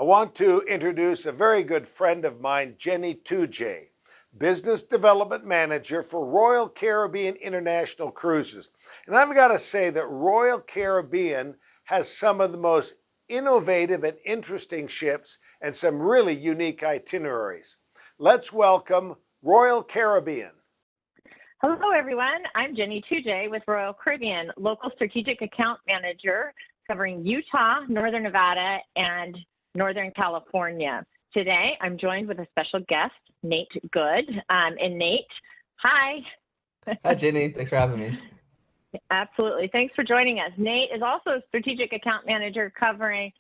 I want to introduce a very good friend of mine, Jenny Tujay, Business Development Manager for Royal Caribbean International Cruises. And I've got to say that Royal Caribbean has some of the most innovative and interesting ships and some really unique itineraries. Let's welcome Royal Caribbean. Hello, everyone. I'm Jenny Tujay with Royal Caribbean, local strategic account manager covering Utah, Northern Nevada, and Northern California. Today, I'm joined with a special guest, Nate Good. And Nate, hi. Hi, Jenny. Thanks for having me. Absolutely. Thanks for joining us. Nate is also a strategic account manager covering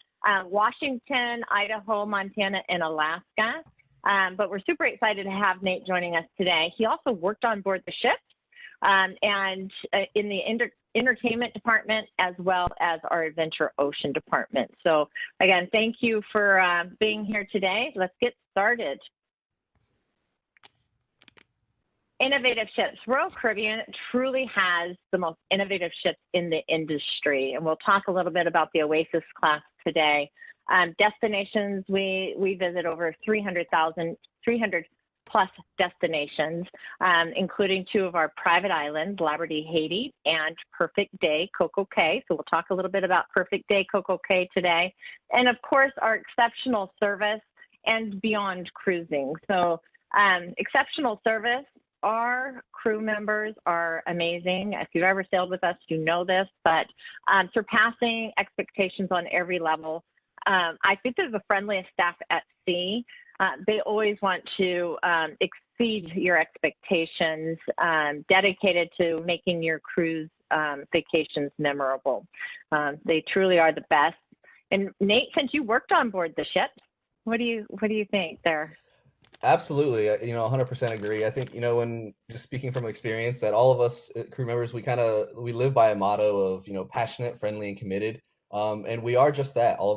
Washington, Idaho, Montana, and Alaska. But we're super excited to have Nate joining us today. He also worked on board the ship and in the entertainment department, as well as our adventure ocean department. So again, thank you for being here today. Let's get started. Innovative ships. Royal Caribbean truly has the most innovative ships in the industry. And we'll talk a little bit about the OASIS class today. Destinations, we visit over 300 plus destinations, including two of our private islands, Labradee, Haiti, and Perfect Day, Coco Cay. So we'll talk a little bit about Perfect Day, Coco Cay today. And of course, our exceptional service and beyond cruising. So exceptional service, our crew members are amazing. If you've ever sailed with us, you know this, but surpassing expectations on every level. I think they're the friendliest staff at sea. They always want to exceed your expectations, dedicated to making your cruise vacations memorable. They truly are the best. And Nate, since you worked on board the ship, what do you think there? Absolutely. 100% agree. I think, when just speaking from experience, that all of us crew members, we live by a motto of, passionate, friendly, and committed. And we are just that. All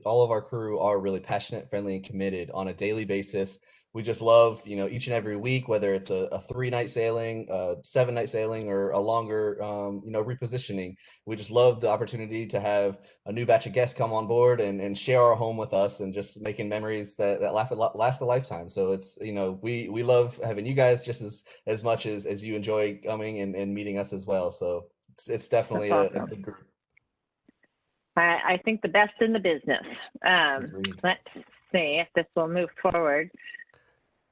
of our crew are really passionate, friendly, and committed on a daily basis. We just love, each and every week, whether it's a 3-night sailing, a 7-night sailing, or a longer, repositioning. We just love the opportunity to have a new batch of guests come on board and share our home with us, and just making memories that last a lifetime. So it's, we love having you guys just as much as you enjoy coming and meeting us as well. So it's definitely a good group. I think the best in the business. Let's see if this will move forward.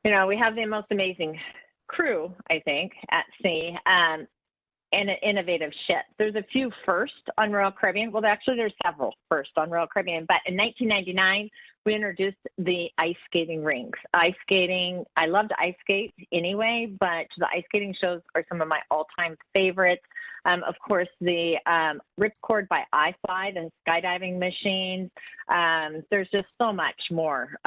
We have the most amazing crew, I think, at sea, and an innovative ship. There's a few first on Royal Caribbean. Well, actually, there's several first on Royal Caribbean. But in 1999, we introduced the ice skating rinks. Ice skating, I love to ice skate anyway, but the ice skating shows are some of my all-time favorites. Of course, the RIPCORD by IFLY, the skydiving machines. There's just so much more,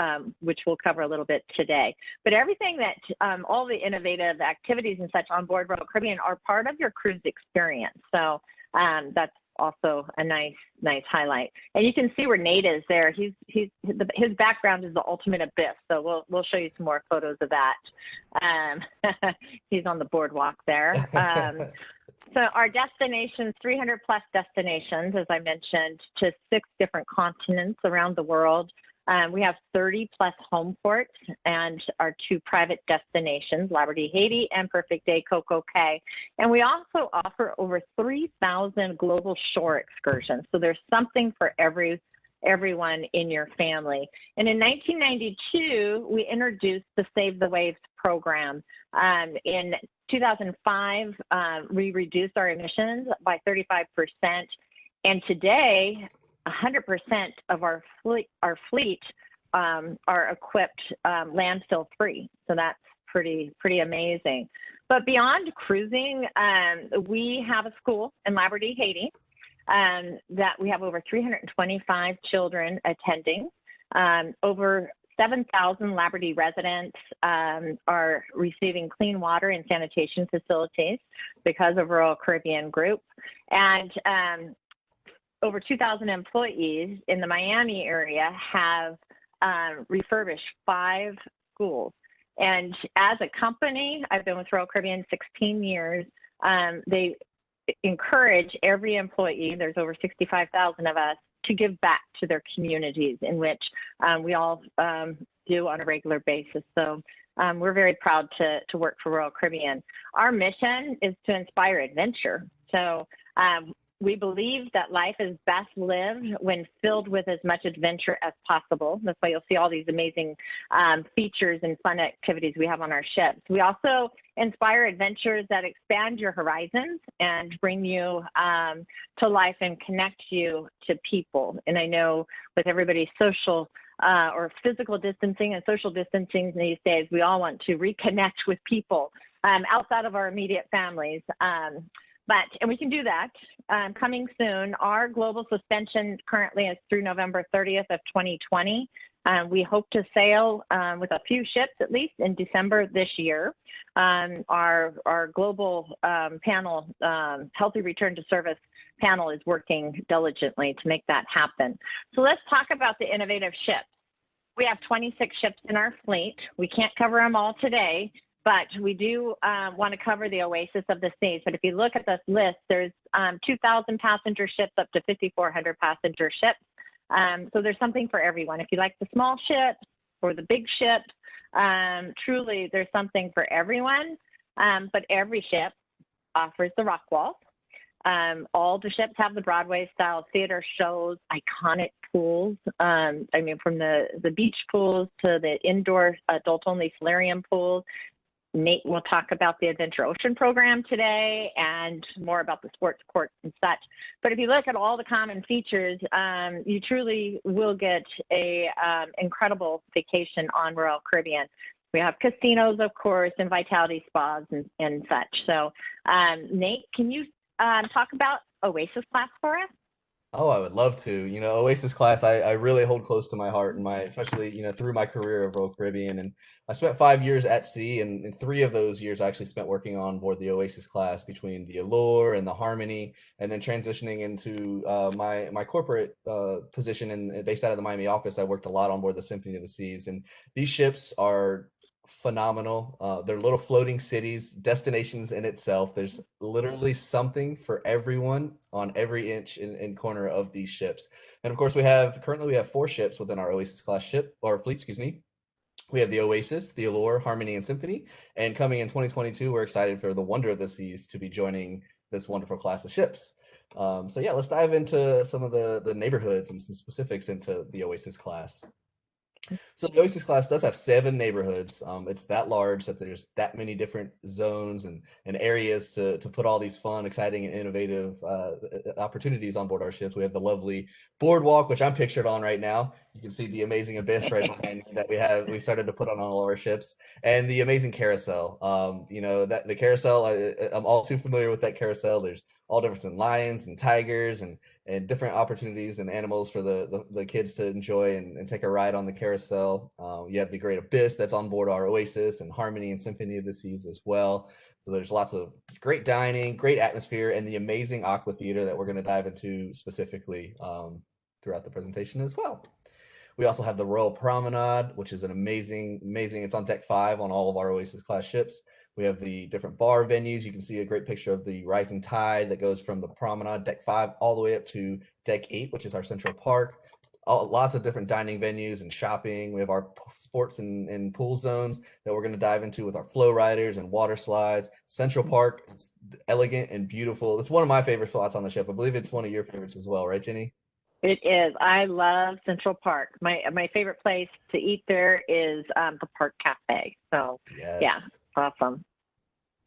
which we'll cover a little bit today. But everything that, all the innovative activities and such on board Royal Caribbean are part of your cruise experience. So that's also a nice highlight. And you can see where Nate is there. His background is the ultimate abyss. So we'll show you some more photos of that. He's on the boardwalk there. So our destinations, 300 plus destinations, as I mentioned, to 6 different continents around the world. We have 30 plus home ports and our 2 private destinations, Labradee, Haiti, and Perfect Day, Coco Cay. And we also offer over 3,000 global shore excursions. So there's something for everyone in your family. And in 1992, we introduced the Save the Waves program. In 2005, we reduced our emissions by 35%. And today, 100% of our fleet are equipped landfill free. So that's pretty amazing. But beyond cruising, we have a school in Labradee, Haiti, that we have over 325 children attending. Over 7,000 Labradee residents are receiving clean water and sanitation facilities because of Royal Caribbean Group. And over 2,000 employees in the Miami area have refurbished 5 schools. And as a company, I've been with Royal Caribbean 16 years. They encourage every employee, there's over 65,000 of us, to give back to their communities, in which we all do on a regular basis. So we're very proud to work for Royal Caribbean. Our mission is to inspire adventure. So we believe that life is best lived when filled with as much adventure as possible. That's why you'll see all these amazing features and fun activities we have on our ships. We also inspire adventures that expand your horizons and bring you to life and connect you to people. And I know with everybody's social or physical distancing and social distancing these days, we all want to reconnect with people outside of our immediate families. And we can do that coming soon. Our global suspension currently is through November 30th of 2020. We hope to sail with a few ships at least in December this year. Our global panel, Healthy Return to Service panel, is working diligently to make that happen. So let's talk about the innovative ships. We have 26 ships in our fleet. We can't cover them all today, but we do want to cover the OASIS of the seas. But if you look at this list, there's 2,000 passenger ships up to 5,400 passenger ships. So there's something for everyone. If you like the small ships or the big ships, truly there's something for everyone. But every ship offers the rock wall. All the ships have the Broadway style theater shows, iconic pools. I mean, from the beach pools to the indoor adult only solarium pools. Nate will talk about the Adventure Ocean program today and more about the sports courts and such. But if you look at all the common features, you truly will get a incredible vacation on Royal Caribbean. We have casinos, of course, and vitality spas and such. So Nate, can you talk about OASIS class for us? Oh, I would love to. You know, OASIS class, I really hold close to my heart, and especially, you know, through my career of Royal Caribbean. And I spent 5 years at sea, and in 3 of those years I actually spent working on board the OASIS class, between the Allure and the Harmony, and then transitioning into my corporate position and based out of the Miami office. I worked a lot on board the Symphony of the Seas, and these ships are phenomenal. They're little floating cities, destinations in itself. There's literally something for everyone on every inch and corner of these ships. And of course, currently we have 4 ships within our OASIS class ship or fleet, excuse me. We have the OASIS, the Allure, Harmony, and Symphony. And coming in 2022, we're excited for the Wonder of the Seas to be joining this wonderful class of ships. So yeah, let's dive into some of the neighborhoods and some specifics into the OASIS class. So the OASIS class does have 7 neighborhoods. It's that large that there's that many different zones and areas to put all these fun, exciting, and innovative opportunities on board our ships. We have the lovely boardwalk, which I'm pictured on right now. You can see the amazing abyss right behind me that we started to put on all of our ships, and the amazing carousel. You know, that the carousel, I'm all too familiar with that carousel. There's all different lions and tigers and different opportunities and animals for the kids to enjoy and take a ride on the carousel. You have the Great Abyss that's on board our OASIS, and Harmony and Symphony of the Seas as well. So there's lots of great dining, great atmosphere, and the amazing AQUATHEATER that we're going to dive into specifically throughout the presentation as well. We also have the Royal Promenade, which is an amazing, it's on deck 5 on all of our OASIS class ships. We have the different bar venues. You can see a great picture of the rising tide that goes from the Promenade, deck 5, all the way up to deck 8, which is our Central Park. Lots of different dining venues and shopping. We have our sports and pool zones that we're going to dive into with our FLOWRIDERs and WATERSLIDES. Central Park, it's elegant and beautiful. It's one of my favorite spots on the ship. I believe it's one of your favorites as well, right, Jenny? It is. I love Central Park. My favorite place to eat there is the Park Cafe. So yes. Yeah, awesome.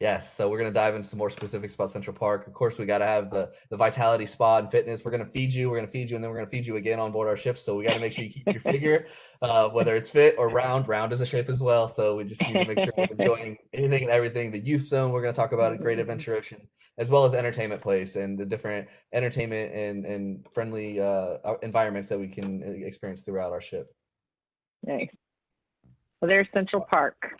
Yes, so we're going to dive into some more specifics about Central Park. Of course, we got to have the Vitality Spa and Fitness. We're going to feed you, and then we're going to feed you again on board our ship. So we got to make sure you keep your figure, whether it's fit or round. Round is a shape as well. So we just need to make sure we're enjoying anything and everything. The youth zone, we're going to talk about a Great Adventure Ocean, as well as Entertainment Place and the different entertainment and friendly environments that we can experience throughout our ship. Nice. Well, there's Central Park.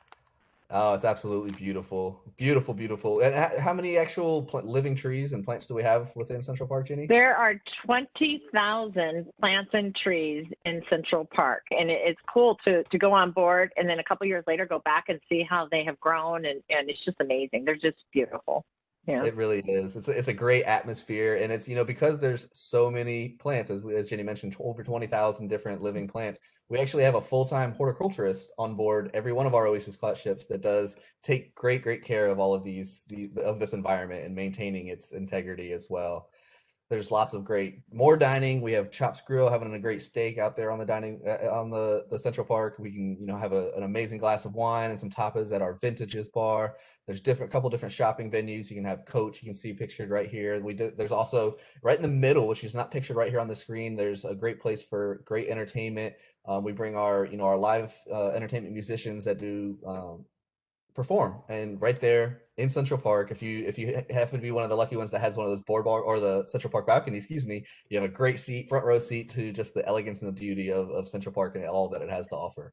Oh, it's absolutely beautiful. Beautiful, beautiful. And how many actual living trees and plants do we have within Central Park, Jenny? There are 20,000 plants and trees in Central Park. And it's cool to go on board and then a couple years later go back and see how they have grown. And it's just amazing. They're just beautiful. Yeah. It really is. It's a great atmosphere, and it's, because there's so many plants, as Jenny mentioned, over 20,000 different living plants. We actually have a full-time horticulturist on board every one of our OASIS class ships that does take great care of all of of this environment and maintaining its integrity as well. There's lots of more dining. We have Chops Grill having a great steak out there on the dining on the Central Park. We can, have an amazing glass of wine and some tapas at our Vintages bar. There's couple different shopping venues. You can have Coach. You can see pictured right here. There's also right in the middle, which is not pictured right here on the screen. There's a great place for great entertainment. We bring our live entertainment musicians that do perform, and right there in Central Park, if you happen to be one of the lucky ones that has one of those boardwalk or the Central Park balcony, excuse me, you have a great front row seat to just the elegance and the beauty of Central Park and all that it has to offer.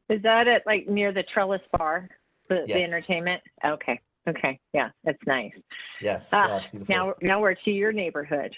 Is that at like near the Trellis Bar, the Yes. entertainment? Okay. Yeah, that's nice. Yes. Oh, it's beautiful. Now we're to your neighborhood.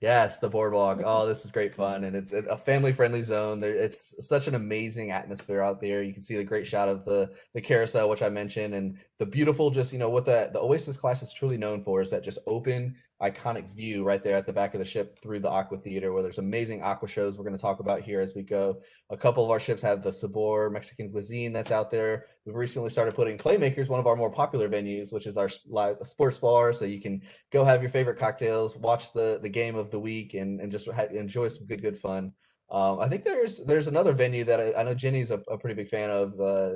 Yes, the boardwalk. Oh, this is great fun, and it's a family-friendly zone. It's such an amazing atmosphere out there. You can see the great shot of the carousel, which I mentioned, and the beautiful, just what the OASIS class is truly known for is that just open, iconic view right there at the back of the ship through the AQUATHEATER, where there's amazing aqua shows we're going to talk about here as we go. A couple of our ships have the Sabor Mexican cuisine that's out there. We've recently started putting Playmakers, one of our more popular venues, which is our live sports bar, so you can go have your favorite cocktails, watch the game of the week, and just enjoy some good fun. I think there's another venue that I know Jenny's a pretty big fan of,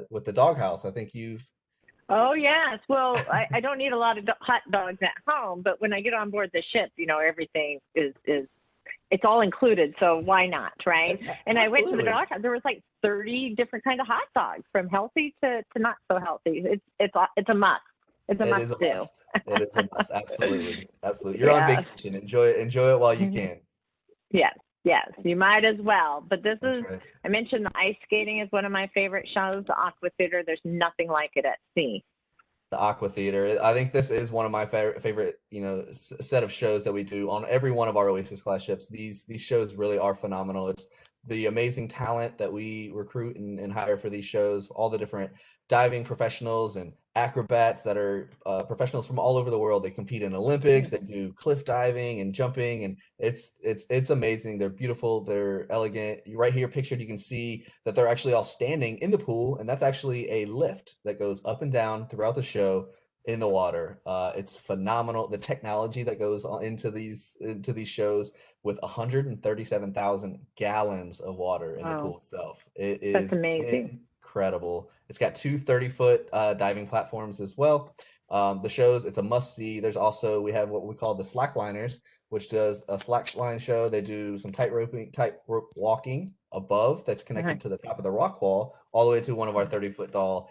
with the Doghouse. I think you've. Oh yes. Well, I don't need a lot of hot dogs at home, but when I get on board the ship, everything is it's all included. So why not, right? And I went to the Doghouse. There was like 30 different kind of hot dogs, from healthy to not so healthy. It's a must. It's a must do. It is a must. Absolutely. You're on vacation. Enjoy it while you can. Yes, you might as well. But this That's is, right. I mentioned the ice skating is one of my favorite shows, the AQUATHEATER. There's nothing like it at sea. The AQUATHEATER. I think this is one of my favorite, set of shows that we do on every one of our OASIS class ships. These shows really are phenomenal. It's the amazing talent that we recruit and hire for these shows, all the different diving professionals and acrobats that are professionals from all over the world. They compete in Olympics, they do cliff diving and jumping, and it's amazing. They're beautiful, they're elegant. Right here pictured, you can see that they're actually all standing in the pool, and that's actually a lift that goes up and down throughout the show in the water. It's phenomenal, the technology that goes into these shows, with 137,000 gallons of water in the pool itself. It is That's amazing. Incredible. It's got two 30-foot diving platforms as well. The shows, it's a must-see. There's also, we have what we call the Slackliners, which does a slackline show. They do some tightrope walking above that's connected to the top of the rock wall, all the way to one of our 30-foot tall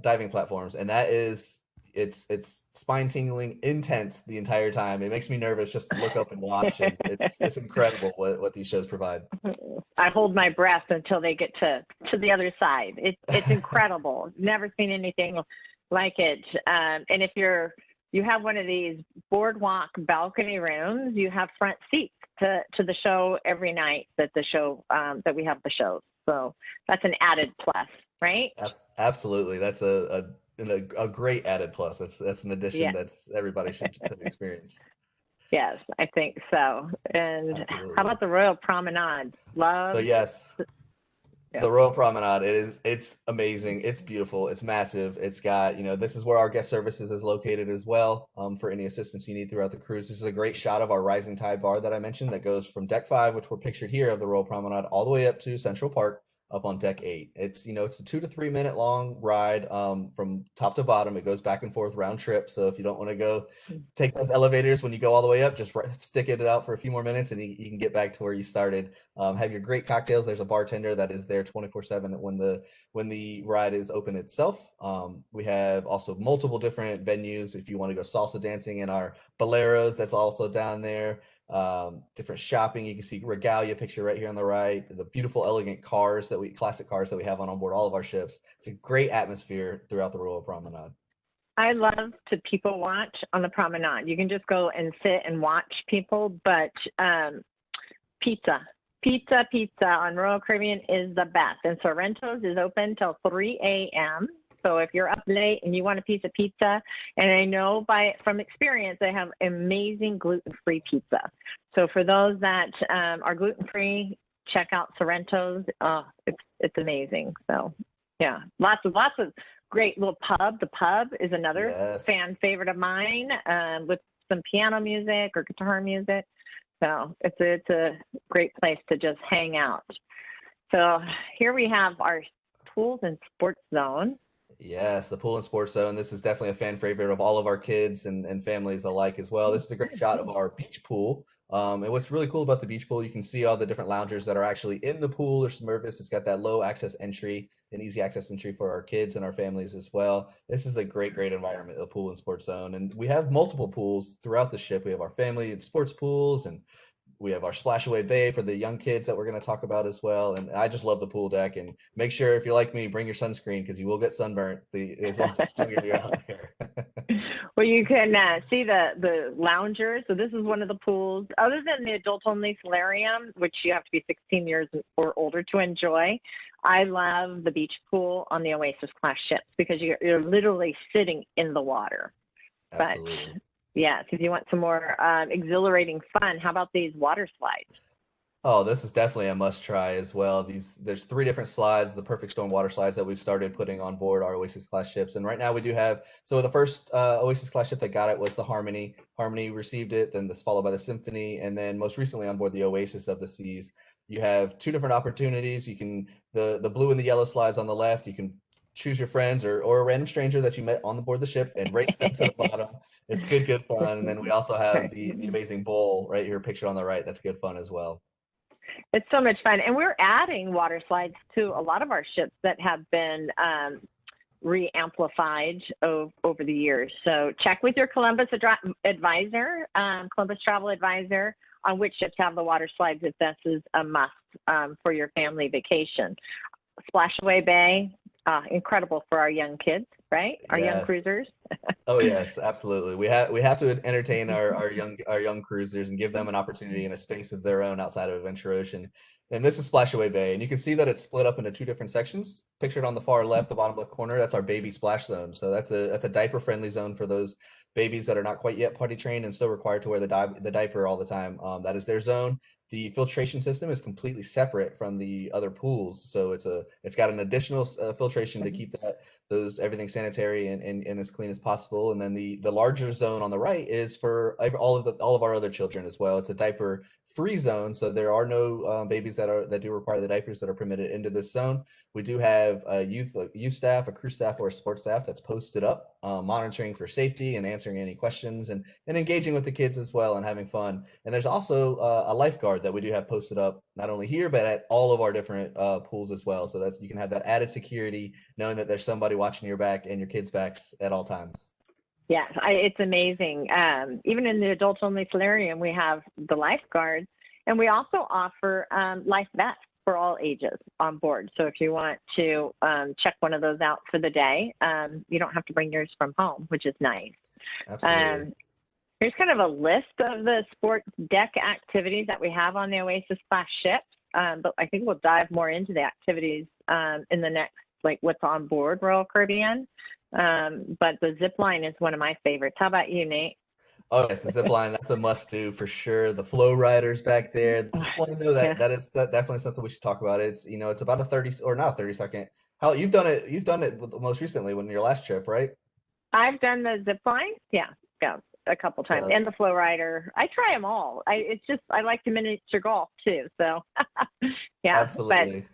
diving platforms. And that is, it's spine tingling, intense the entire time. It makes me nervous just to look up and watch, and it's incredible what these shows provide. I hold my breath until they get to the other side. It's incredible. Never seen anything like it. And if you have one of these boardwalk balcony rooms, you have front seats to the show every night that that we have the shows. So that's an added plus, right? Absolutely. That's a great added plus. That's an addition that's everybody should experience. Yes, I think so. And Absolutely. How about the Royal Promenade? So yes, the Royal Promenade, it's amazing. It's beautiful. It's massive. It's got, this is where our guest services is located as well, for any assistance you need throughout the cruise. This is a great shot of our Rising Tide bar that I mentioned that goes from deck 5, which we're pictured here of the Royal Promenade, all the way up to Central Park, up on deck 8. It's, it's a 2 to 3 minute long ride, from top to bottom. It goes back and forth round trip. So if you don't want to go take those elevators when you go all the way up, just stick it out for a few more minutes and you can get back to where you started. Have your great cocktails. There's a bartender that is there 24/7 when the ride is open itself. We have also multiple different venues. If you want to go salsa dancing in our boleros, that's also down there. Different shopping. You can see Regalia picture right here on the right, the beautiful elegant classic cars that we have on board all of our ships. It's a great atmosphere throughout the Royal Promenade. I love to people watch on the promenade. You can just go and sit and watch people, but pizza on Royal Caribbean is the best. And Sorrento's is open till 3 a.m. So if you're up late and you want a piece of pizza, and I know from experience, they have amazing gluten-free pizza. So for those that are gluten-free, check out Sorrento's. Oh, it's amazing. So yeah, lots of great little pub. The pub is another fan favorite of mine, with some piano music or guitar music. So it's a great place to just hang out. So here we have our pools and sports zone. Yes, the pool and sports zone. This is definitely a fan favorite of all of our kids and families alike as well. This is a great shot of our beach pool. And what's really cool about the beach pool, you can see all the different loungers that are actually in the pool or service. It's got that low access entry and easy access entry for our kids and our families as well. This is a great environment, the pool and sports zone. And we have multiple pools throughout the ship. We have our family and sports pools, and we have our Splashaway Bay for the young kids that we're going to talk about as well. And I just love the pool deck. And make sure, if you're like me, bring your sunscreen, because you will get sunburnt as long as you're out there. Well, you can see the loungers. So this is one of the pools. Other than the adult-only solarium, which you have to be 16 years or older to enjoy, I love the beach pool on the OASIS class ships, because you're literally sitting in the water. Absolutely. But yes, if you want some more exhilarating fun, how about these water slides? Oh, this is definitely a must try as well. There's 3 different slides, the Perfect Storm water slides that we've started putting on board our OASIS class ships. And right now we do have, so the first OASIS class ship that got it was the Harmony. Harmony received it, then this followed by the Symphony, and then most recently on board the Oasis of the Seas. You have 2 different opportunities. You can, the blue and the yellow slides on the left, you can choose your friends or a random stranger that you met on the board the ship and race them to the bottom. It's good fun. And then we also have the amazing bowl right here pictured on the right. That's good fun as well. It's so much fun. And we're adding water slides to a lot of our ships that have been re-amplified over the years. So check with your Columbus advisor, Columbus travel advisor, on which ships have the water slides, if this is a must for your family vacation. Splashaway Bay, incredible for our young kids, right? Our young cruisers. Oh yes, absolutely. We have to entertain our young cruisers and give them an opportunity and a space of their own outside of Adventure Ocean. And this is Splashaway Bay, and you can see that it's split up into 2 different sections. Pictured on the far left, the bottom left corner, that's our baby splash zone. So that's a diaper friendly zone for those babies that are not quite yet potty trained and still required to wear the diaper all the time. That is their zone. The filtration system is completely separate from the other pools, so it's got an additional filtration to keep everything sanitary and as clean as possible. And then the larger zone on the right is for all of our other children as well. It's a diaper free zone, so there are no babies that do require the diapers that are permitted into this zone. We do have a youth staff, a crew staff, or a sports staff that's posted up, monitoring for safety and answering any questions and engaging with the kids as well and having fun. And there's also a lifeguard that we do have posted up, not only here, but at all of our different pools as well. So you can have that added security, knowing that there's somebody watching your back and your kids' backs at all times. Yes, it's amazing. Even in the adult-only solarium, we have the lifeguards, and we also offer life vests for all ages on board. So if you want to check one of those out for the day, you don't have to bring yours from home, which is nice. Absolutely. Here's kind of a list of the sports deck activities that we have on the OASIS class ships, but I think we'll dive more into the activities in the next, like what's on board Royal Caribbean. But the ZIPLINE is one of my favorites. How about you, Nate? Oh yes, the ZIPLINE, that's a must do for sure. The FLOWRIDER's back there. The ZIPLINE, though, that is definitely something we should talk about. It's it's about a 30 or not 30-second. How you've done it most recently when your last trip, right? I've done the ZIPLINE, yeah, a couple times, and the FlowRider. I try them all. I like the miniature golf too. So yeah, absolutely. But,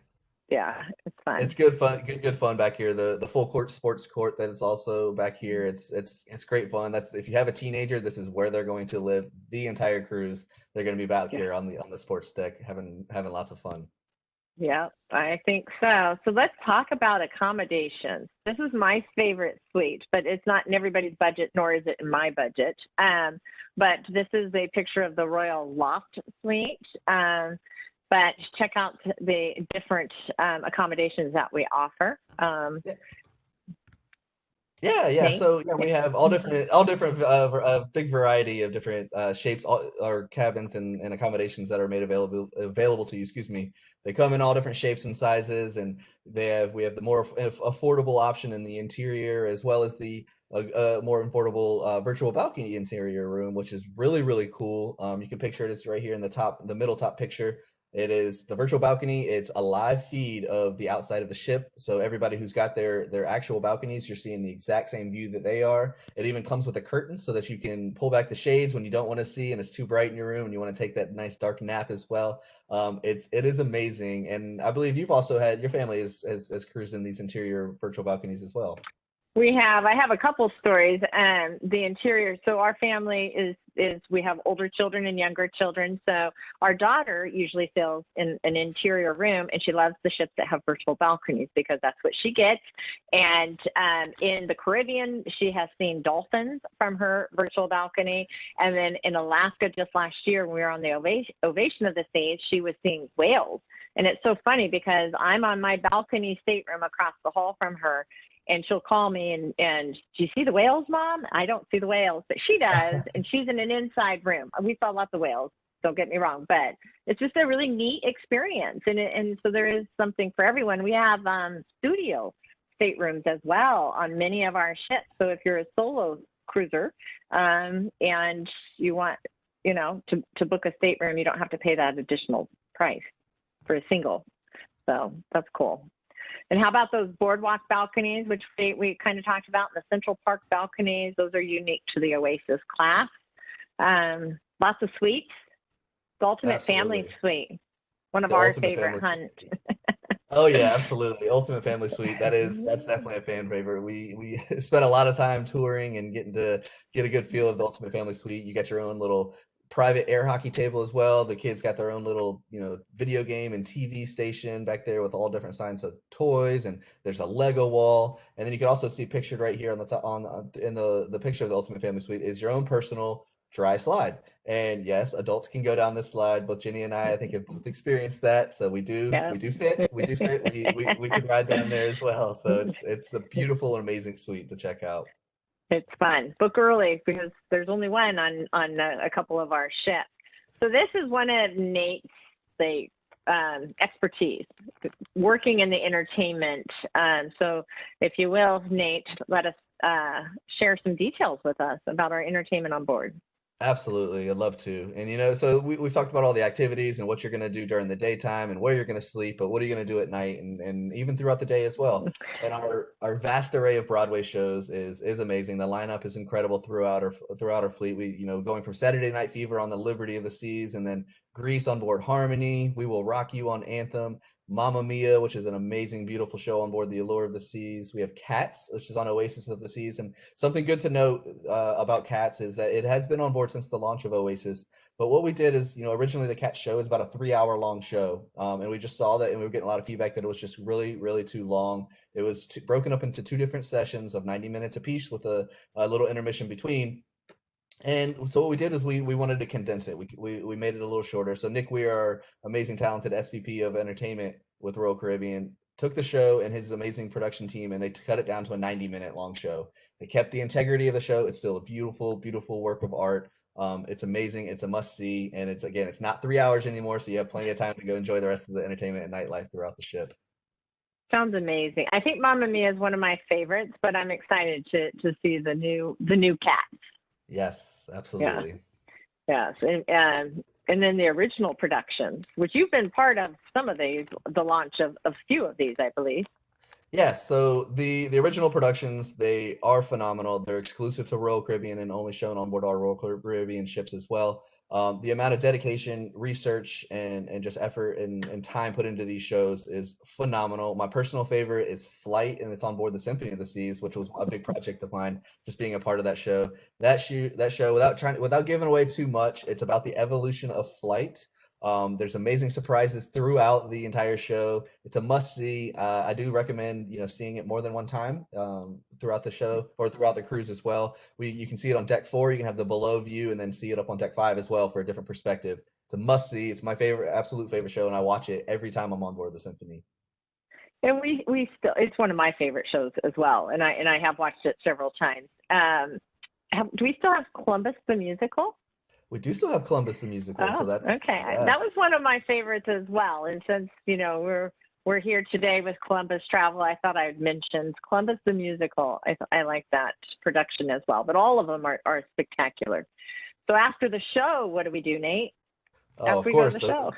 yeah, it's fun. It's good fun, good fun back here. The full court sports court that is also back here. It's great fun. That's if you have a teenager, this is where they're going to live the entire cruise. They're going to be back here on the sports deck, having lots of fun. Yeah, I think so. So let's talk about accommodations. This is my favorite suite, but it's not in everybody's budget, nor is it in my budget. But this is a picture of the Royal Loft Suite. But check out the different accommodations that we offer. Yeah. Nate? So yeah, we have all different, big variety of different shapes or cabins and accommodations that are made available to you. Excuse me. They come in all different shapes and sizes, and we have the more affordable option in the interior, as well as the more affordable virtual balcony interior room, which is really cool. You can picture it as right here in the middle top picture. It is the virtual balcony. It's a live feed of the outside of the ship. So everybody who's got their actual balconies, you're seeing the exact same view that they are. It even comes with a curtain so that you can pull back the shades when you don't want to see and it's too bright in your room and you want to take that nice dark nap as well. It is amazing. And I believe you've also had, your family has cruised in these interior virtual balconies as well. I have a couple stories. The interior, so our family we have older children and younger children. So our daughter usually fills in an interior room, and she loves the ships that have virtual balconies because that's what she gets. And in the Caribbean, she has seen dolphins from her virtual balcony. And then in Alaska, just last year, when we were on the Ovation of the Seas, she was seeing whales. And it's so funny because I'm on my balcony stateroom across the hall from her, and she'll call me and do you see the whales, Mom? I don't see the whales, but she does. And she's in an inside room. We saw lots of whales, don't get me wrong, but it's just a really neat experience. And so there is something for everyone. We have studio staterooms as well on many of our ships. So if you're a solo cruiser and you want, to book a stateroom, you don't have to pay that additional price for a single. So that's cool. And how about those boardwalk balconies, which we kind of talked about, the Central Park balconies? Those are unique to the OASIS class. Lots of suites. The Ultimate Family Suite, one of our favorite hunts. Oh yeah, absolutely. Ultimate Family Suite. That's definitely a fan favorite. We spent a lot of time touring and getting to get a good feel of the Ultimate Family Suite. You got your own little private air hockey table as well. The kids got their own little, video game and TV station back there with all different kinds of toys, and there's a Lego wall. And then you can also see pictured right here on the top in the picture of the Ultimate Family Suite is your own personal dry slide. And yes, adults can go down this slide, but Jenny and I think have both experienced that. So we do fit. We can ride down there as well. So it's a beautiful and amazing suite to check out. It's fun. Book early because there's only one on a couple of our ships. So this is one of Nate's expertise, working in the entertainment. So if you will, Nate, let us share some details with us about our entertainment on board. Absolutely, I'd love to. And so we've talked about all the activities and what you're going to do during the daytime and where you're going to sleep, but what are you going to do at night and even throughout the day as well. And our vast array of Broadway shows is amazing. The lineup is incredible throughout our fleet. We going from Saturday Night Fever on the Liberty of the Seas, and then Grease on board Harmony. We Will Rock You on Anthem. Mamma Mia, which is an amazing, beautiful show on board the Allure of the Seas. We have Cats, which is on Oasis of the Seas. And something good to note about Cats is that it has been on board since the launch of Oasis. But what we did is, originally the Cats show is about a 3-hour-long show. And we just saw that, and we were getting a lot of feedback that it was just really, really too long. It was broken up into 2 different sessions of 90 minutes apiece with a little intermission between. And so what we did is we wanted to condense it. We made it a little shorter. So Nick Weir, our amazing, talented SVP of entertainment with Royal Caribbean, took the show and his amazing production team, and they cut it down to a 90-minute long show. They kept the integrity of the show. It's still a beautiful, beautiful work of art. It's amazing. It's a must see. And it's not 3 hours anymore. So you have plenty of time to go enjoy the rest of the entertainment and nightlife throughout the ship. Sounds amazing. I think Mamma Mia is one of my favorites, but I'm excited to see the new Cats. Yes, absolutely. Yes, and then the original productions, which you've been part of some of these, the launch of a few of these, I believe. Yes, so the original productions, they are phenomenal. They're exclusive to Royal Caribbean and only shown on board our Royal Caribbean ships as well. The amount of dedication, research, and just effort and time put into these shows is phenomenal. My personal favorite is Flight, and it's on board the Symphony of the Seas, which was a big project of mine, just being a part of that show. That show, without giving away too much, it's about the evolution of flight. There's amazing surprises throughout the entire show. It's a must see. I do recommend seeing it more than one time throughout the show or throughout the cruise as well. You can see it on deck 4. You can have the below view and then see it up on deck 5 as well for a different perspective. It's a must see. It's my absolute favorite show, and I watch it every time I'm on board the Symphony. And we still, it's one of my favorite shows as well. And I have watched it several times. Do we still have Columbus the musical? We do still have Columbus the musical, so Oh, that's okay. That was yes. one of my favorites as well. And since, we're here today with Columbus Travel, I thought I'd mentioned Columbus the musical. I like that production as well, but all of them are spectacular. So after the show, what do we do, Nate? Oh, After of we go to course, the show?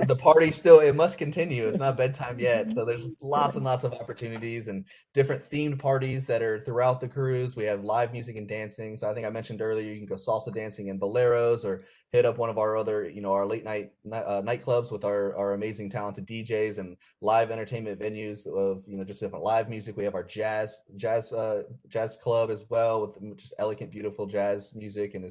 the party still, it must continue. It's not bedtime yet. So there's lots and lots of opportunities and different themed parties that are throughout the cruise. We have live music and dancing. So I think I mentioned earlier, you can go salsa dancing in boleros or hit up one of our other, our late night nightclubs with our amazing talented DJs and live entertainment venues of, just different live music. We have our jazz club as well with just elegant, beautiful jazz music, and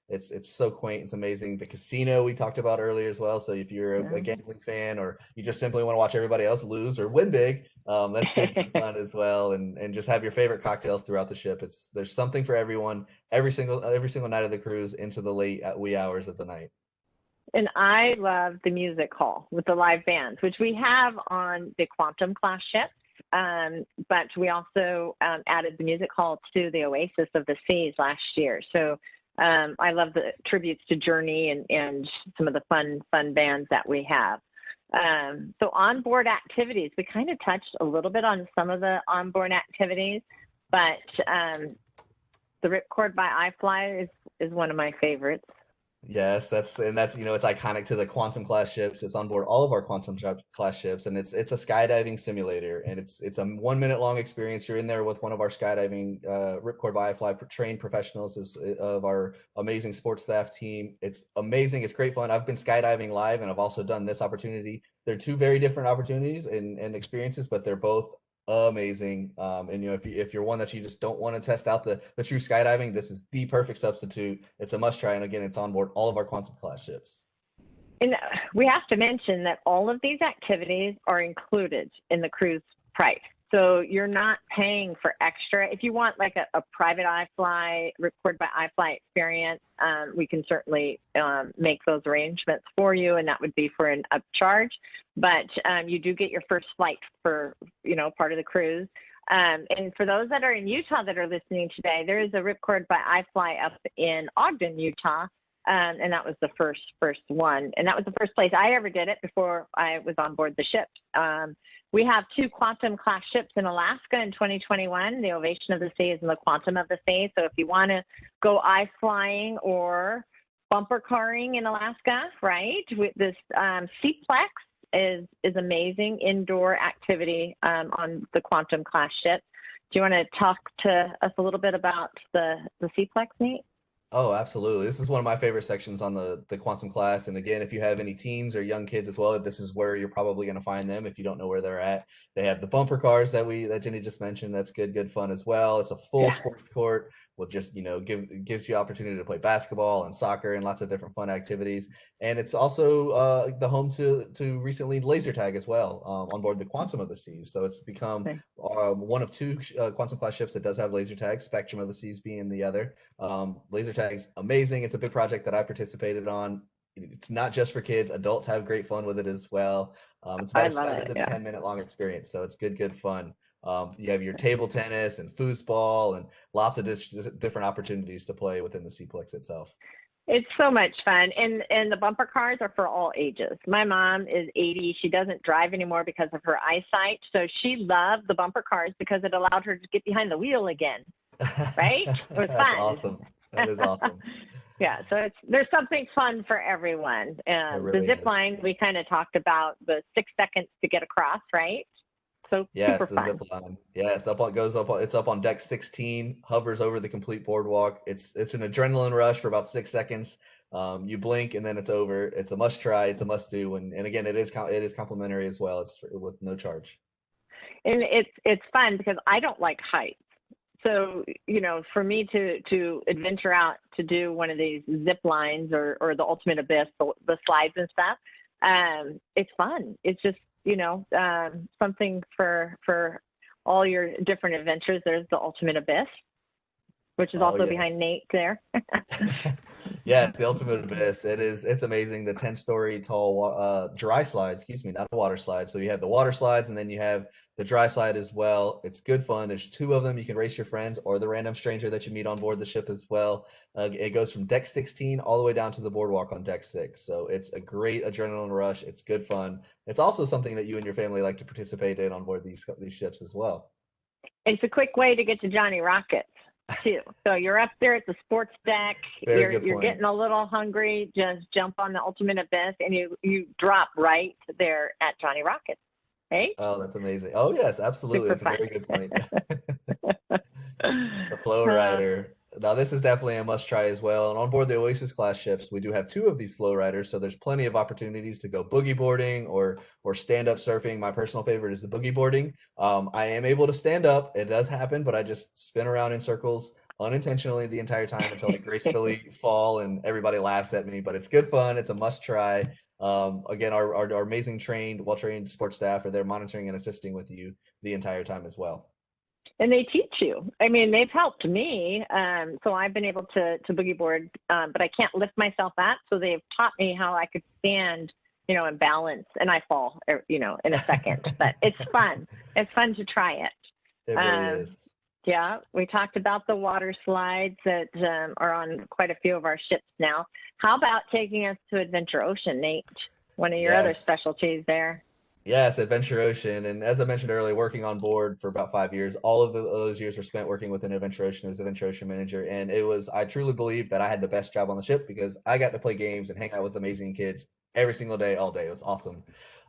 it's so quaint. It's amazing. The casino we talked about earlier as well. So if you're a gambling fan, or you just simply want to watch everybody else lose or win big, that's good fun as well. And just have your favorite cocktails throughout the ship. There's something for everyone every single night of the cruise into the late wee hours of the night. And I love the music hall with the live bands, which we have on the Quantum class ships. But we also added the music hall to the Oasis of the Seas last year. So I love the tributes to Journey and some of the fun bands that we have. So onboard activities, we kind of touched a little bit on some of the onboard activities, but the Ripcord by IFLY is one of my favorites. Yes, that's it's iconic to the Quantum class ships. It's on board all of our Quantum class ships, and it's a skydiving simulator, and it's a 1 minute long experience. You're in there with one of our skydiving Ripcord by IFLY trained professionals of our amazing sports staff team. It's amazing. It's great fun. I've been skydiving live, and I've also done this opportunity. They're two very different opportunities and experiences, but they're both amazing. And if you're one that you just don't want to test out the true skydiving, this is the perfect substitute. It's a must try, and again, it's on board all of our Quantum class ships. And we have to mention that all of these activities are included in the cruise price. So you're not paying for extra. If you want like a private IFLY, Ripcord by IFLY experience, we can certainly make those arrangements for you, and that would be for an upcharge. But you do get your first flight for, part of the cruise. And for those that are in Utah that are listening today, there is a Ripcord by IFLY up in Ogden, Utah. And that was the first one. And that was the first place I ever did it before I was on board the ship. We have 2 Quantum class ships in Alaska in 2021, the Ovation of the Seas and the Quantum of the Seas. So if you want to go flying or bumper carring in Alaska, right, with this Seaplex is amazing indoor activity on the Quantum class ship. Do you want to talk to us a little bit about the Seaplex, Nate? Oh, absolutely. This is one of my favorite sections on the Quantum class. And again, if you have any teens or young kids as well, this is where you're probably going to find them if you don't know where they're at. They have the bumper cars that Jenny just mentioned. That's good fun as well. It's a full sports court with just, gives you opportunity to play basketball and soccer and lots of different fun activities. And it's also the home to recently laser tag as well on board the Quantum of the Seas. So it's become one of 2 Quantum class ships that does have laser tag, Spectrum of the Seas being the other. Laser tag's amazing. It's a big project that I participated on. It's not just for kids. Adults have great fun with it as well. It's about a 7 to 10 minute long experience. So it's good fun. You have your table tennis and foosball and lots of different opportunities to play within the Seaplex itself. It's so much fun. And the bumper cars are for all ages. My mom is 80. She doesn't drive anymore because of her eyesight. So she loved the bumper cars because it allowed her to get behind the wheel again. Right? It was That's fun. awesome. That is awesome. Yeah, so there's something fun for everyone. Really the ZIPLINE, we kind of talked about the 6 seconds to get across, right? So yes, super the fun. ZIPLINE. Yes, it's up on deck 16, hovers over the complete boardwalk. It's an adrenaline rush for about 6 seconds. You blink and then it's over. It's a must try. It's a must do. And again, it is complimentary as well. It's with no charge. And it's fun because I don't like heights. So, for me to adventure out to do one of these zip lines or the ultimate abyss, the slides and stuff, it's fun. It's just, something for all your different adventures. There's the ultimate abyss. which is Oh also behind yes. Nate there. Yeah, it's the ultimate abyss. It's amazing. The 10-story tall dry slide, excuse me, not a water slide. So you have the water slides and then you have the dry slide as well. It's good fun. There's 2 of them. You can race your friends or the random stranger that you meet on board the ship as well. It goes from deck 16 all the way down to the boardwalk on deck 6. So it's a great adrenaline rush. It's good fun. It's also something that you and your family like to participate in on board these ships as well. It's a quick way to get to Johnny Rockets too. So you're up there at the sports deck. Very good You're point. getting a little hungry. Just jump on the ultimate abyss, and you drop right there at Johnny Rockets. Hey, Oh, that's amazing. Oh yes, absolutely. super That's a fun. very good point. The FLOWRIDER. Now this is definitely a must try as well. And on board the OASIS class ships, we do have 2 of these FLOWRIDERs, so there's plenty of opportunities to go boogie boarding or stand up surfing. My personal favorite is the boogie boarding. I am able to stand up. It does happen, but I just spin around in circles unintentionally the entire time until I gracefully fall and everybody laughs at me. But it's good fun. It's a must try. Again, our amazing well-trained sports staff are there monitoring and assisting with you the entire time as well. And they teach you. I mean, they've helped me. So I've been able to boogie board, but I can't lift myself up. So they've taught me how I could stand, and balance, and I fall, in a second. But it's fun. It's fun to try it. It really is. Yeah, we talked about the water slides that are on quite a few of our ships now. How about taking us to Adventure Ocean, Nate? One of your other specialties there. Yes, Adventure Ocean. And as I mentioned earlier, working on board for about 5 years, all of those years were spent working within Adventure Ocean as Adventure Ocean manager. And I truly believe that I had the best job on the ship because I got to play games and hang out with amazing kids every single day, all day. It was awesome.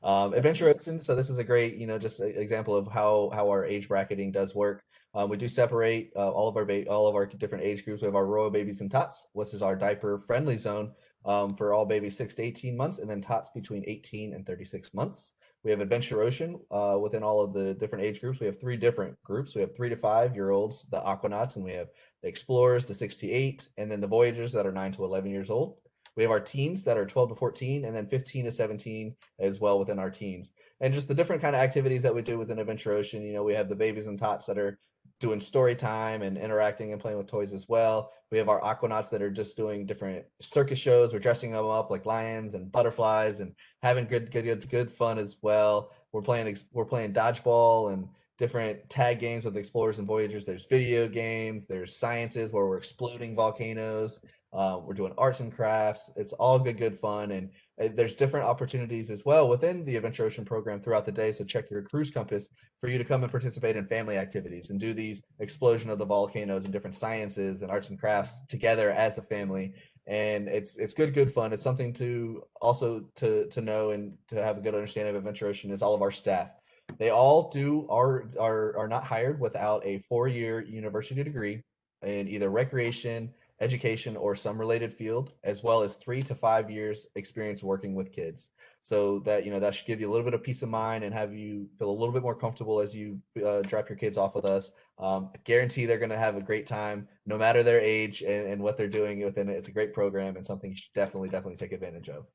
Adventure Ocean. So this is a great, just an example of how our age bracketing does work. We do separate all of our different age groups. We have our Royal Babies and Tots, which is our diaper friendly zone for all babies 6 to 18 months, and then Tots between 18 and 36 months. We have Adventure Ocean within all of the different age groups. We have 3 different groups. We have 3 to 5-year-olds, the Aquanauts, and we have the Explorers, the 6 to 8, and then the Voyagers that are 9 to 11 years old. We have our teens that are 12 to 14, and then 15 to 17 as well within our teens. And just the different kind of activities that we do within Adventure Ocean. We have the babies and tots that are doing story time and interacting and playing with toys as well. We have our aquanauts that are just doing different circus shows. We're dressing them up like lions and butterflies and having good fun as well. We're playing dodgeball and different tag games with explorers and voyagers. There's video games, there's sciences where we're exploding volcanoes. We're doing arts and crafts. It's all good fun. And there's different opportunities as well within the Adventure Ocean program throughout the day. So check your cruise compass for you to come and participate in family activities and do these explosion of the volcanoes and different sciences and arts and crafts together as a family. And it's good fun. It's something to also to know and to have a good understanding of Adventure Ocean is all of our staff. They all are not hired without a 4-year university degree in either recreation, education, or some related field, as well as 3 to 5 years experience working with kids. So that that should give you a little bit of peace of mind and have you feel a little bit more comfortable as you drop your kids off with us. I guarantee they're going to have a great time, no matter their age and what they're doing within it. It's a great program and something you should definitely take advantage of.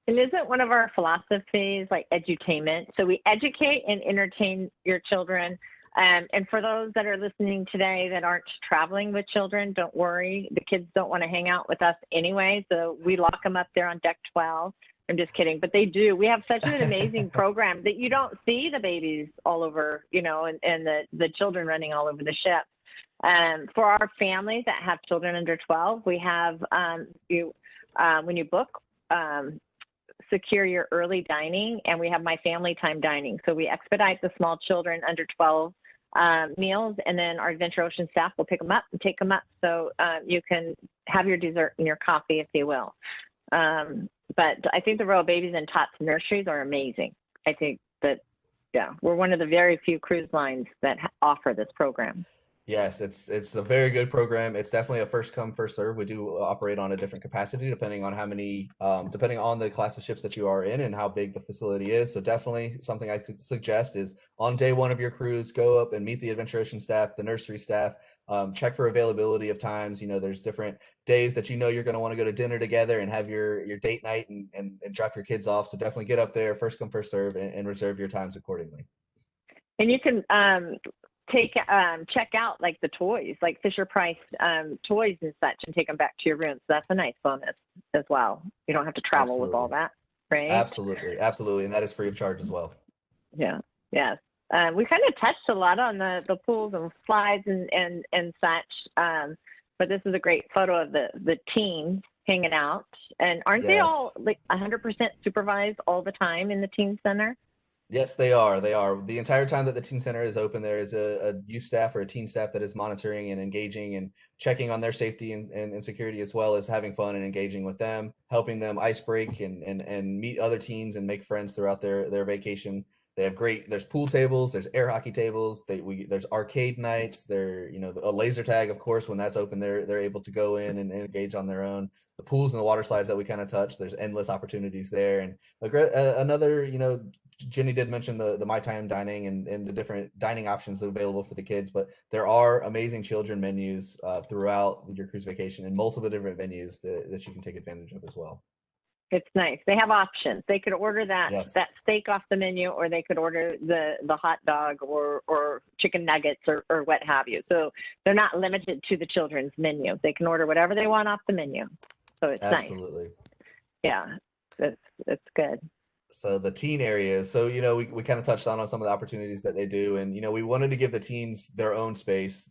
And isn't one of our philosophies like edutainment? So we educate and entertain your children. And for those that are listening today that aren't traveling with children, don't worry. The kids don't want to hang out with us anyway, so we lock them up there on deck 12. I'm just kidding, but they do. We have such an amazing program that you don't see the babies all over, and the children running all over the ship. For our families that have children under 12, we have when you book, secure your early dining, and we have my family time dining. So we expedite the small children under 12 meals, and then our Adventure Ocean staff will pick them up and take them up. So you can have your dessert and your coffee, if you will. But I think the Royal Babies and Tots nurseries are amazing. I think that, we're one of the very few cruise lines that offer this program. Yes, it's a very good program. It's definitely a first come, first serve. We do operate on a different capacity depending on depending on the class of ships that you are in and how big the facility is. So definitely something I could suggest is on day 1 of your cruise, go up and meet the Adventure Ocean staff, the nursery staff, check for availability of times. There's different days that you're going to want to go to dinner together and have your date night and drop your kids off. So definitely get up there, first come, first serve, and reserve your times accordingly. And you can check out like the toys, like Fisher Price toys and such, and take them back to your room. So that's a nice bonus as well. You don't have to travel with all that, right? Absolutely, absolutely, and that is free of charge as well. Yeah, yes. We kind of touched a lot on the pools and slides and such, but this is a great photo of the teens hanging out. And aren't they all like 100% supervised all the time in the teen center? Yes, they are. They are. The entire time that the teen center is open, there is a youth staff or a teen staff that is monitoring and engaging and checking on their safety and security, as well as having fun and engaging with them, helping them ice break and meet other teens and make friends throughout their vacation. They have there's pool tables, there's air hockey tables, there's arcade nights, a laser tag, of course, when that's open, they're able to go in and engage on their own. The pools and the water slides that we kind of touched, there's endless opportunities there. And another, Jenny did mention the My Time dining and the different dining options available for the kids, but there are amazing children menus throughout your cruise vacation and multiple different venues that you can take advantage of as well. It's nice. They have options. They could order that steak off the menu, or they could order the hot dog or chicken nuggets or what have you. So they're not limited to the children's menu. They can order whatever they want off the menu. So it's nice. Absolutely. Yeah, it's good. So the teen areas, so we kind of touched on some of the opportunities that they do, and we wanted to give the teens their own space.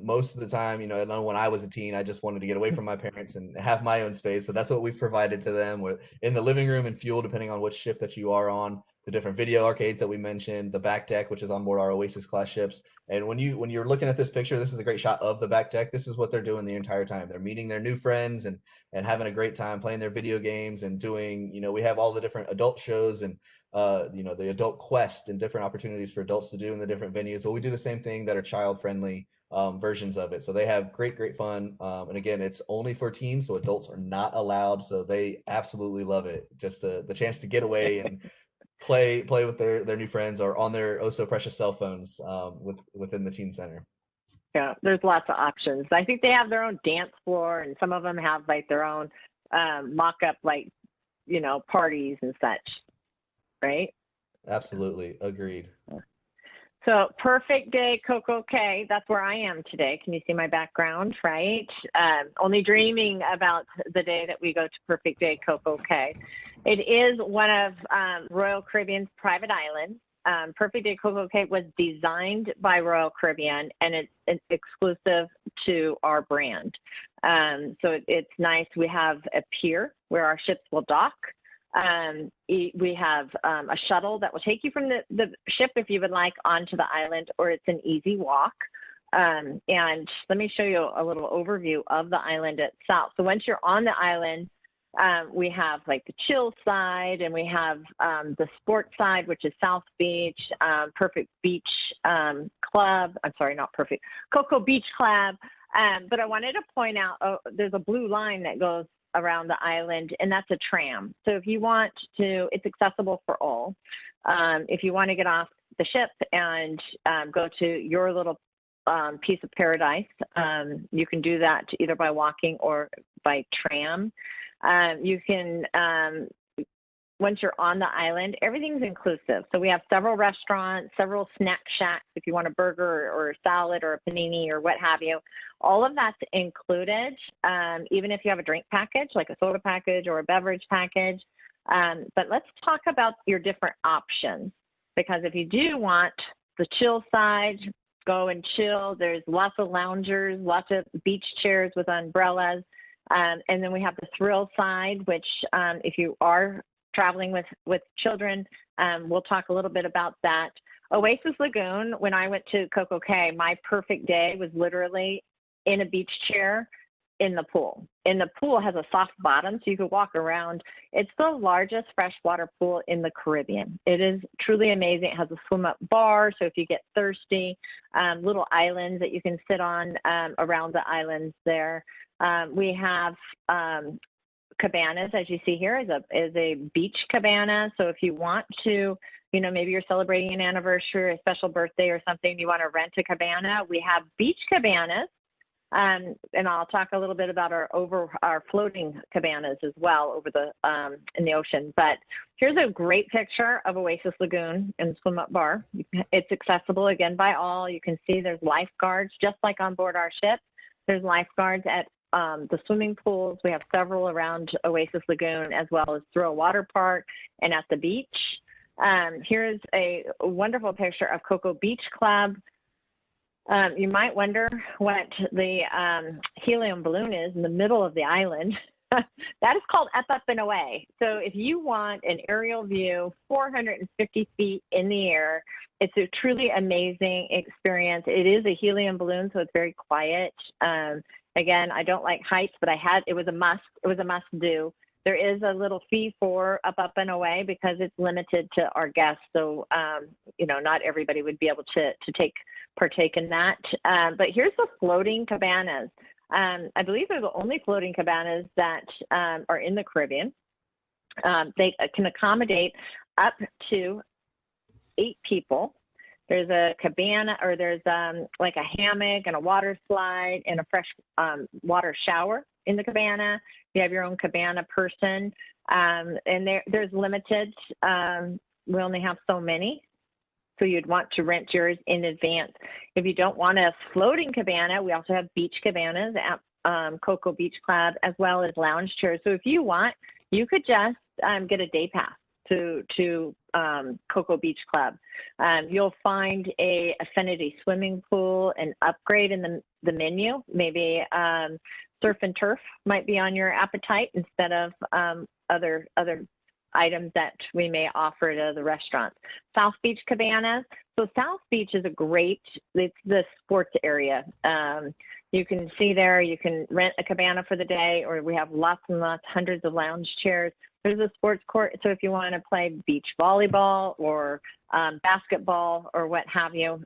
Most of the time, I know when I was a teen, I just wanted to get away from my parents and have my own space. So that's what we've provided to them. We're in the living room and fuel, depending on which ship that you are on. The different video arcades that we mentioned, the back deck, which is on board our OASIS class ships. And when you're looking at this picture, this is a great shot of the back deck. This is what they're doing the entire time. They're meeting their new friends and having a great time playing their video games and doing, we have all the different adult shows and, the adult quest and different opportunities for adults to do in the different venues. But we do the same thing that are child friendly versions of it. So they have great fun. And again, it's only for teens, so adults are not allowed. So they absolutely love it. Just the chance to get away and play with their new friends or on their oh so precious cell phones within the teen center. Yeah, there's lots of options. I think they have their own dance floor, and some of them have like their own mock-up, like, parties and such, right? Absolutely. Agreed. So Perfect Day Coco Cay, that's where I am today. Can you see my background, right? Only dreaming about the day that we go to Perfect Day Coco Cay. It is one of Royal Caribbean's private islands. Perfect Day Coco Cay was designed by Royal Caribbean, and it's exclusive to our brand. So it's nice. We have a pier where our ships will dock. We have a shuttle that will take you from the ship, if you would like, onto the island, or it's an easy walk. And let me show you a little overview of the island itself. So once you're on the island, we have like the chill side, and we have the sports side, which is South Beach, Perfect Beach Club. I'm sorry, not Perfect, Cocoa Beach Club. But I wanted to point out, there's a blue line that goes around the island, and that's a tram. So if you want to, it's accessible for all. If you want to get off the ship and go to your little piece of paradise, you can do that either by walking or by tram. You can, once you're on the island, everything's inclusive. So we have several restaurants, several snack shacks if you want a burger or a salad or a panini or what have you. All of that's included, even if you have a drink package, like a soda package or a beverage package. But let's talk about your different options, because if you do want the chill side, go and chill. There's lots of loungers, lots of beach chairs with umbrellas. And then we have the thrill side, which if you are traveling with children, we'll talk a little bit about that. Oasis Lagoon, when I went to Coco Cay, my perfect day was literally in a beach chair in the pool. And the pool has a soft bottom, so you could walk around. It's the largest freshwater pool in the Caribbean. It is truly amazing. It has a swim-up bar, so if you get thirsty, little islands that you can sit on around the islands there. We have cabanas, as you see here, is a beach cabana. So if you want to, maybe you're celebrating an anniversary, a special birthday or something, you want to rent a cabana, we have beach cabanas. And I'll talk a little bit about our floating cabanas as well over the in the ocean. But here's a great picture of Oasis Lagoon in the swim up bar. It's accessible again by all. You can see there's lifeguards, just like on board our ship. There's lifeguards at the swimming pools. We have several around Oasis Lagoon, as well as Thrill Water Park and at the beach. Here's a wonderful picture of COGOBEACH Club. You might wonder what the helium balloon is in the middle of the island. That is called Up and Away. So if you want an aerial view, 450 feet in the air, it's a truly amazing experience. It is a helium balloon, so it's very quiet. Again, I don't like heights, but it was a must. It was a must do. There is a little fee for Up and Away because it's limited to our guests. So, you know, not everybody would be able to partake in that. But here's the floating cabanas. I believe they're the only floating cabanas that are in the Caribbean. They can accommodate up to 8 people. There's a cabana, or there's like a hammock and a water slide and a fresh water shower in the cabana. You have your own cabana person, and there's limited. We only have so many, so you'd want to rent yours in advance. If you don't want a floating cabana, we also have beach cabanas at COGOBEACH Club, as well as lounge chairs. So if you want, you could just get a day pass to COGOBEACH Club. You'll find a affinity swimming pool, an upgrade in the menu. Maybe surf and turf might be on your appetite instead of other items that we may offer to the restaurants. South Beach Cabanas. So South Beach is it's the sports area. You can see there, you can rent a cabana for the day, or we have lots and lots, hundreds of lounge chairs. There's a sports court, so if you want to play beach volleyball or basketball or what have you,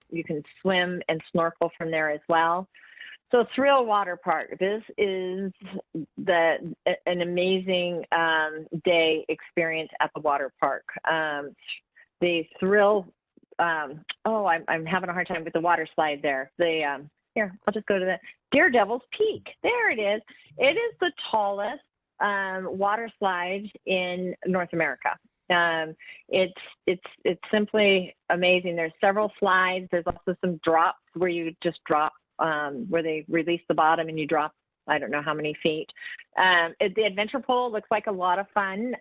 you can swim and snorkel from there as well. So Thrill Water Park, this is an amazing day experience at the water park. The Thrill, I'm having a hard time with the water slide there. Here, I'll just go to the Daredevil's Peak. There it is. It is the tallest water slide in North America. It's simply amazing. There's several slides. There's also some drops where you just drop, where they release the bottom and you drop, I don't know how many feet. The adventure pool looks like a lot of fun.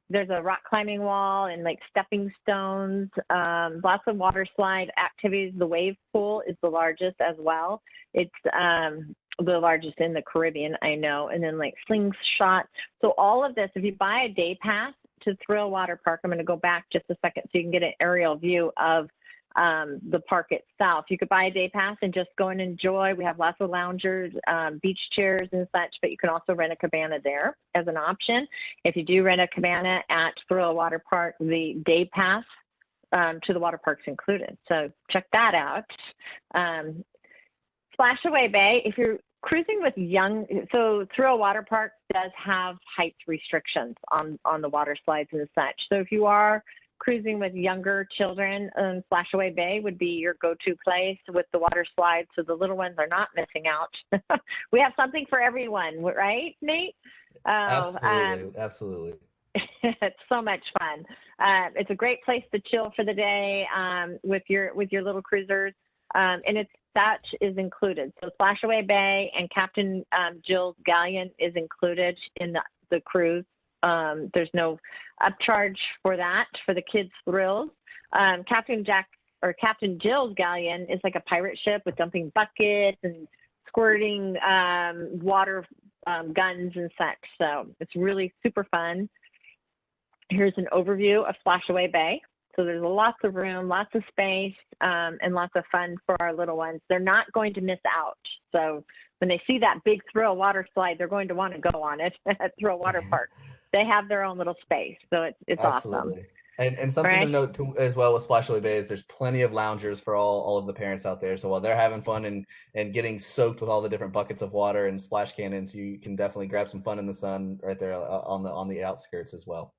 There's a rock climbing wall and like stepping stones, lots of water slide activities. The wave pool is the largest as well. It's the largest in the Caribbean, I know. And then like slingshot. So all of this, if you buy a day pass to Thrill Water Park, I'm going to go back just a second so you can get an aerial view of the park itself. You could buy a day pass and just go and enjoy. We have lots of loungers, beach chairs and such, but you can also rent a cabana there as an option. If you do rent a cabana at Thrill Water Park, the day pass to the water park's included. So check that out. Splashaway Bay, if you're cruising with so Thrill Water Park does have height restrictions on the water slides and such. So if you are cruising with younger children, Splashaway Bay would be your go-to place with the water slides, so the little ones are not missing out. We have something for everyone, right, Nate? Absolutely. It's so much fun. It's a great place to chill for the day with your little cruisers, and that is included. So Splashaway Bay and Captain Jill's Galleon is included in the cruise. There's no upcharge for that, for the kids' thrills. Captain Jill's Galleon is like a pirate ship with dumping buckets and squirting water guns and such. So it's really super fun. Here's an overview of Splashaway Bay. So there's lots of room, lots of space, and lots of fun for our little ones. They're not going to miss out. So when they see that big Thrill water slide, they're going to want to go on it at Thrill Water Park. They have their own little space, so it's awesome. And something to note too, as well with Splashaway Bay is there's plenty of loungers for all of the parents out there. So while they're having fun and getting soaked with all the different buckets of water and splash cannons, you can definitely grab some fun in the sun right there on the outskirts as well.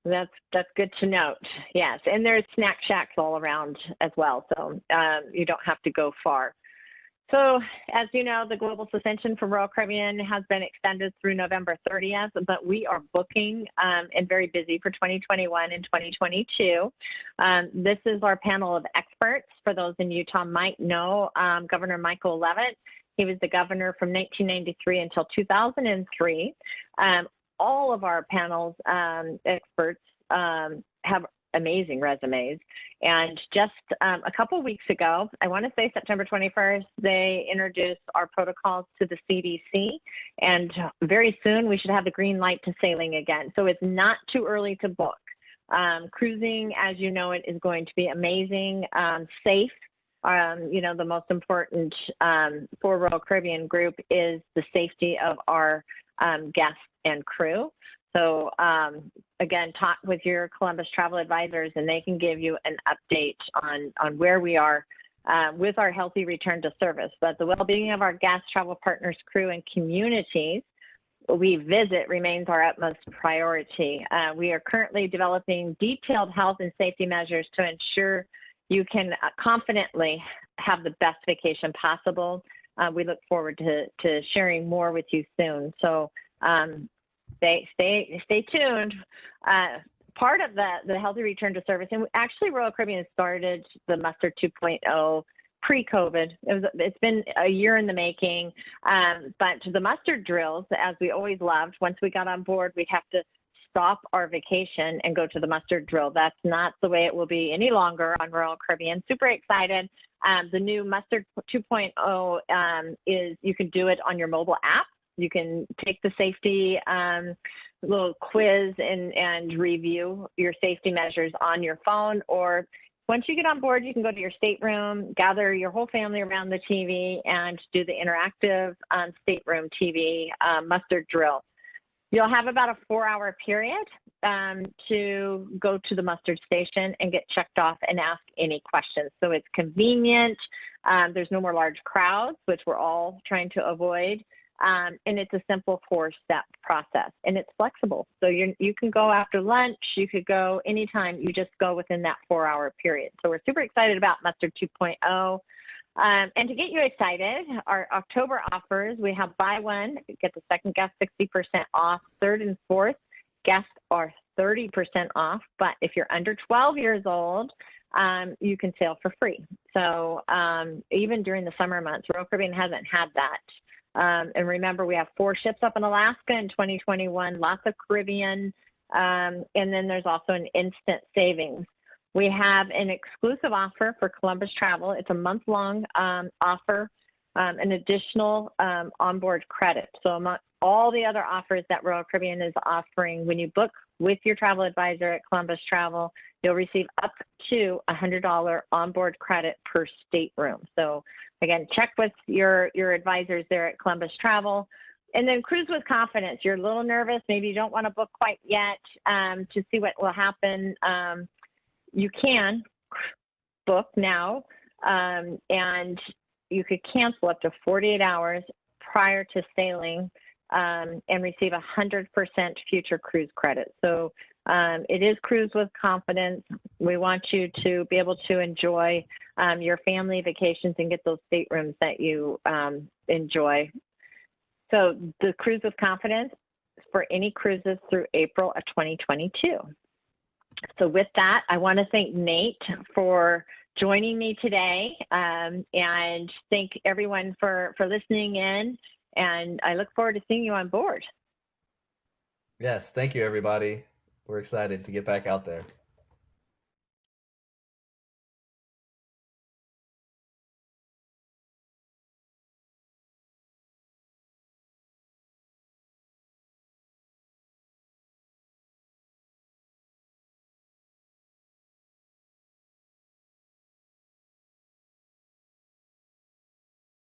That's good to note. Yes, and there's snack shacks all around as well, so you don't have to go far. So, as you know, the global suspension for Royal Caribbean has been extended through November 30th, but we are booking and very busy for 2021 and 2022. This is our panel of experts. For those in Utah might know, Governor Michael Levitt. He was the governor from 1993 until 2003. All of our panel's experts have amazing resumes. And just a couple weeks ago, I want to say September 21st, they introduced our protocols to the CDC. And very soon we should have the green light to sailing again. So it's not too early to book. Cruising, as you know, it is going to be amazing, safe. You know, the most important for Royal Caribbean Group is the safety of our guests and crew. So again, talk with your Columbus travel advisors and they can give you an update on where we are with our healthy return to service. But the well-being of our guests, travel partners, crew, and communities we visit remains our utmost priority. We are currently developing detailed health and safety measures to ensure you can confidently have the best vacation possible. We look forward to sharing more with you soon. So stay tuned. Part of the healthy return to service, and actually Royal Caribbean started the Muster 2.0 pre-COVID. It's been a year in the making, but the muster drills, as we always loved, once we got on board, we'd have to stop our vacation and go to the muster drill. That's not the way it will be any longer on Royal Caribbean. Super excited. The new Muster 2.0 is you can do it on your mobile app. You can take the safety little quiz and review your safety measures on your phone, or once you get on board, you can go to your stateroom, gather your whole family around the TV, and do the interactive stateroom TV muster drill. You'll have about a 4-hour period to go to the mustard station and get checked off and ask any questions. So it's convenient. There's no more large crowds, which we're all trying to avoid. And it's a simple 4-step process, and it's flexible. So you can go after lunch, you could go anytime, you just go within that 4-hour period. So we're super excited about Muster 2.0. And to get you excited, our October offers, we have buy one, get the second guest 60% off, third and fourth guests are 30% off. But if you're under 12 years old, you can sail for free. So even during the summer months, Royal Caribbean hasn't had that. And remember, we have 4 ships up in Alaska in 2021, lots of Caribbean, and then there's also an instant savings. We have an exclusive offer for Columbus Travel. It's a month-long offer, an additional onboard credit. So among all the other offers that Royal Caribbean is offering, when you book with your travel advisor at Columbus Travel, you'll receive up to $100 onboard credit per stateroom. So again, check with your advisors there at Columbus Travel. And then cruise with confidence. You're a little nervous, maybe you don't want to book quite yet to see what will happen. You can book now, and you could cancel up to 48 hours prior to sailing and receive 100% future cruise credit. So it is cruise with confidence. We want you to be able to enjoy your family vacations and get those staterooms that you enjoy. So the cruise with confidence for any cruises through April of 2022. So with that, I want to thank Nate for joining me today, and thank everyone for listening in, and I look forward to seeing you on board. Yes, thank you, everybody. We're excited to get back out there.